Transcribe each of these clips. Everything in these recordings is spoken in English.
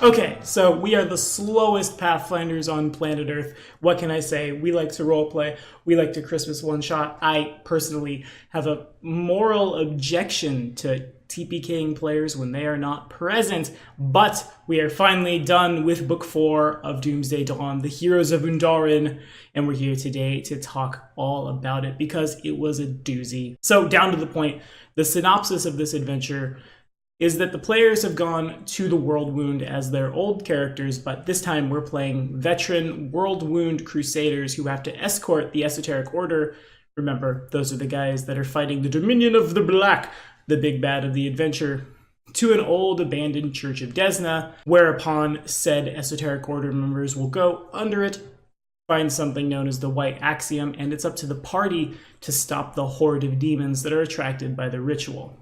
Okay, so we are the slowest Pathfinders on planet Earth. What can I say? We like to roleplay. We like to Christmas one-shot. I personally have a moral objection to TPKing players when they are not present, but we are finally done with Book 4 of Doomsday Dawn, The Heroes of Undarin, and we're here today to talk all about it because it was a doozy. So, down to the point, the synopsis of this adventure is that the players have gone to the World Wound as their old characters, but this time we're playing veteran World Wound Crusaders who have to escort the Esoteric Order. Remember, those are the guys that are fighting the Dominion of the Black, the big bad of the adventure, to an old abandoned Church of Desna, whereupon said Esoteric Order members will go under it, find something known as the White Axiom, and it's up to the party to stop the horde of demons that are attracted by the ritual.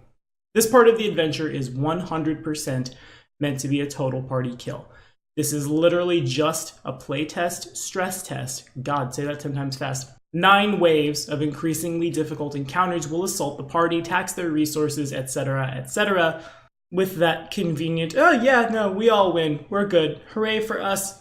This part of the adventure is 100% meant to be a total party kill. This is literally just a playtest, stress test. God, say that 10 times fast. 9 waves of increasingly difficult encounters will assault the party, tax their resources, etc., with that convenient, oh yeah, no, we all win, we're good, hooray for us,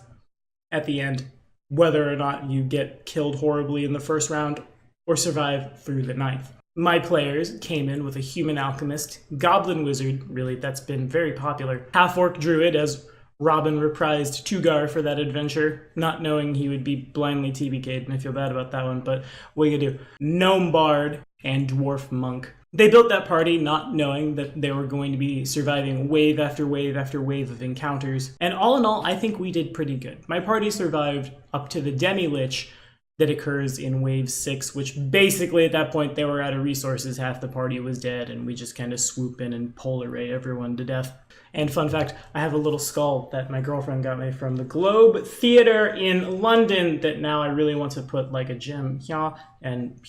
at the end, whether or not you get killed horribly in the first round or survive through the 9th. My players came in with a human alchemist, goblin wizard, really that's been very popular, half-orc druid as Robin reprised Tugar for that adventure, not knowing he would be blindly TBK'd, and I feel bad about that one, but what are you gonna do? Gnome bard and dwarf monk. They built that party not knowing that they were going to be surviving wave after wave after wave of encounters, and all in all, I think we did pretty good. My party survived up to the Demi-Lich that occurs in wave 6, which basically at that point they were out of resources, half the party was dead, and we just kind of swoop in and polar ray everyone to death. And fun fact, I have a little skull that my girlfriend got me from the Globe Theatre in London that now I really want to put like a gem here, and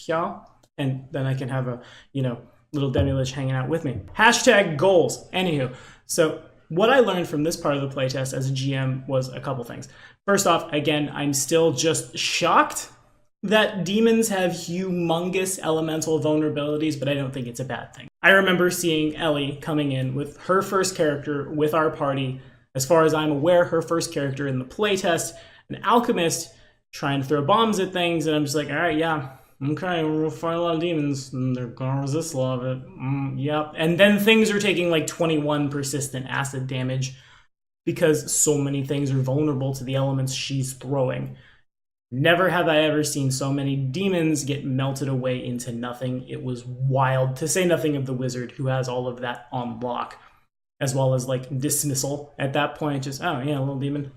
then I can have a, little Demi-Lich hanging out with me. Hashtag goals. Anywho, so what I learned from this part of the playtest as a GM was a couple things. First off, again, I'm still just shocked that demons have humongous elemental vulnerabilities, but I don't think it's a bad thing. I remember seeing Ellie coming in with her first character with our party, as far as I'm aware, her first character in the playtest, an alchemist trying to throw bombs at things, and I'm just like, all right, yeah, okay, we'll fight a lot of demons, and they're gonna resist a lot of it, yep. And then things are taking like 21 persistent acid damage because so many things are vulnerable to the elements she's throwing. Never have I ever seen so many demons get melted away into nothing. It was wild, to say nothing of the wizard who has all of that on lock, as well as like dismissal. At that point, just, oh yeah, little demon,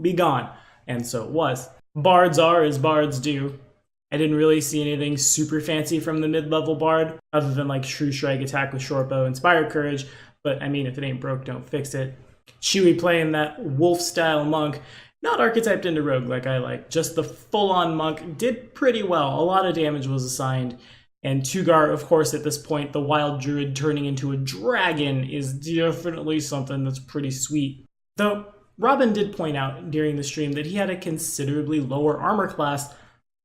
be gone. And so it was. Bards are as bards do. I didn't really see anything super fancy from the mid-level bard, other than like True Strike attack with short bow, Inspired Courage, but I mean, if it ain't broke, don't fix it. Chewie playing that wolf-style monk, not archetyped into rogue like I like, just the full-on monk, did pretty well. A lot of damage was assigned, and Tugar, of course, at this point, the wild druid turning into a dragon is definitely something that's pretty sweet. Though, Robin did point out during the stream that he had a considerably lower armor class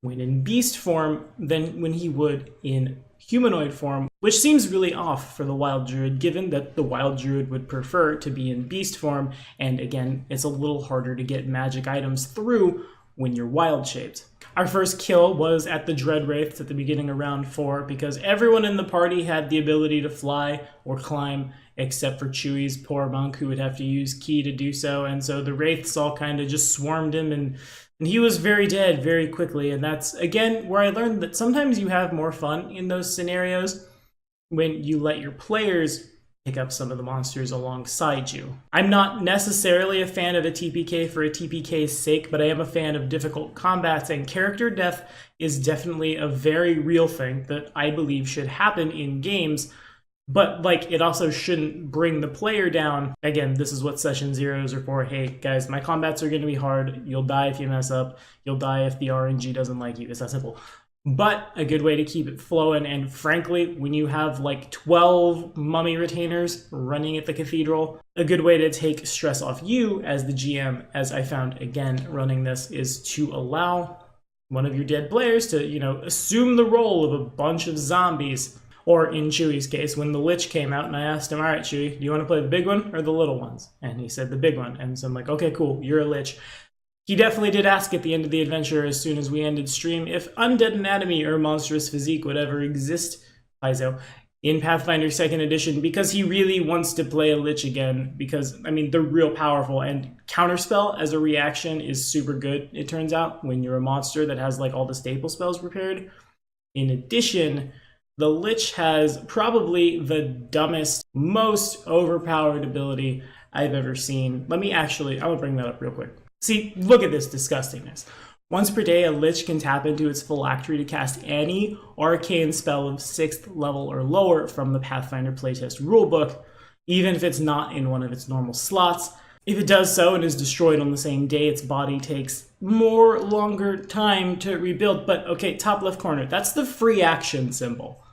when in beast form than when he would in humanoid form, which seems really off for the wild druid, given that the wild druid would prefer to be in beast form, and again, it's a little harder to get magic items through when you're wild shaped. Our first kill was at the Dread Wraiths at the beginning of round 4, because everyone in the party had the ability to fly or climb, except for Chewie's poor monk, who would have to use ki to do so, and so the Wraiths all kind of just swarmed him, and he was very dead very quickly, and that's, again, where I learned that sometimes you have more fun in those scenarios when you let your players pick up some of the monsters alongside you. I'm not necessarily a fan of a TPK for a TPK's sake, but I am a fan of difficult combats, and character death is definitely a very real thing that I believe should happen in games, but like it also shouldn't bring the player down. Again, this is what session zeros are for. Hey guys, my combats are going to be hard. You'll die if you mess up. You'll die if the RNG doesn't like you. It's that simple. But a good way to keep it flowing, and frankly, when you have like 12 mummy retainers running at the cathedral, a good way to take stress off you as the GM, as I found again running this, is to allow one of your dead players to, assume the role of a bunch of zombies. Or in Chewie's case, when the Lich came out and I asked him, all right, Chewie, do you want to play the big one or the little ones? And he said the big one. And so I'm like, okay, cool, you're a Lich. He definitely did ask at the end of the adventure, as soon as we ended stream, if undead anatomy or monstrous physique would ever exist, Paizo, in Pathfinder 2nd Edition, because he really wants to play a Lich again, because, I mean, they're real powerful, and Counterspell as a reaction is super good, it turns out, when you're a monster that has, like, all the staple spells prepared. In addition, the Lich has probably the dumbest, most overpowered ability I've ever seen. I'm gonna bring that up real quick. See, look at this disgustingness. Once per day, a Lich can tap into its phylactery to cast any arcane spell of 6th level or lower from the Pathfinder playtest rulebook, even if it's not in one of its normal slots. If it does so and is destroyed on the same day, its body takes longer time to rebuild. But okay, top left corner, that's the free action symbol.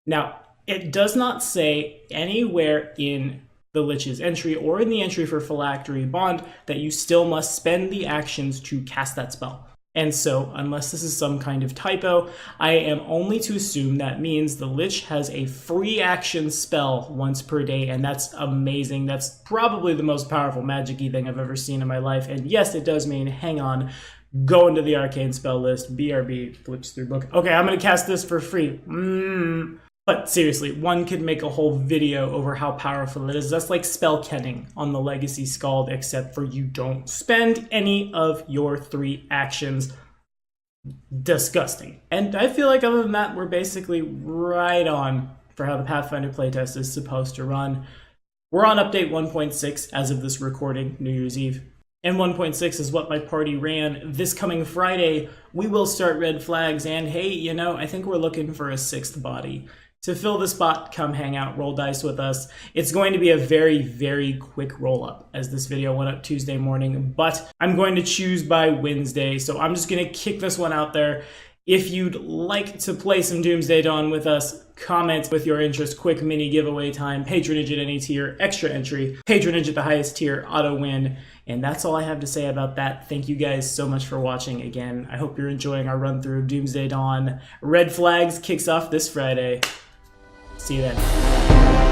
Now, it does not say anywhere in the Lich's entry or in the entry for Phylactery Bond that you still must spend the actions to cast that spell. And so, unless this is some kind of typo, I am only to assume that means the Lich has a free action spell once per day, and that's amazing. That's probably the most powerful magic-y thing I've ever seen in my life. And yes, it does mean, hang on, go into the arcane spell list, BRB, flips through book. Okay, I'm gonna cast this for free. But seriously, one could make a whole video over how powerful it is. That's like spell kenning on the Legacy Skald, except for you don't spend any of your 3 actions. Disgusting. And I feel like other than that, we're basically right on for how the Pathfinder playtest is supposed to run. We're on update 1.6 as of this recording, New Year's Eve. And 1.6 is what my party ran. This coming Friday, we will start Red Flags, and hey, you know, I think we're looking for a 6th body. To fill the spot, come hang out, roll dice with us. It's going to be a very, very quick roll-up, as this video went up Tuesday morning, but I'm going to choose by Wednesday, so I'm just going to kick this one out there. If you'd like to play some Doomsday Dawn with us, comment with your interest, quick mini giveaway time, patronage at any tier, extra entry, patronage at the highest tier, auto win, and that's all I have to say about that. Thank you guys so much for watching again. I hope you're enjoying our run through of Doomsday Dawn. Red Flags kicks off this Friday. See you then.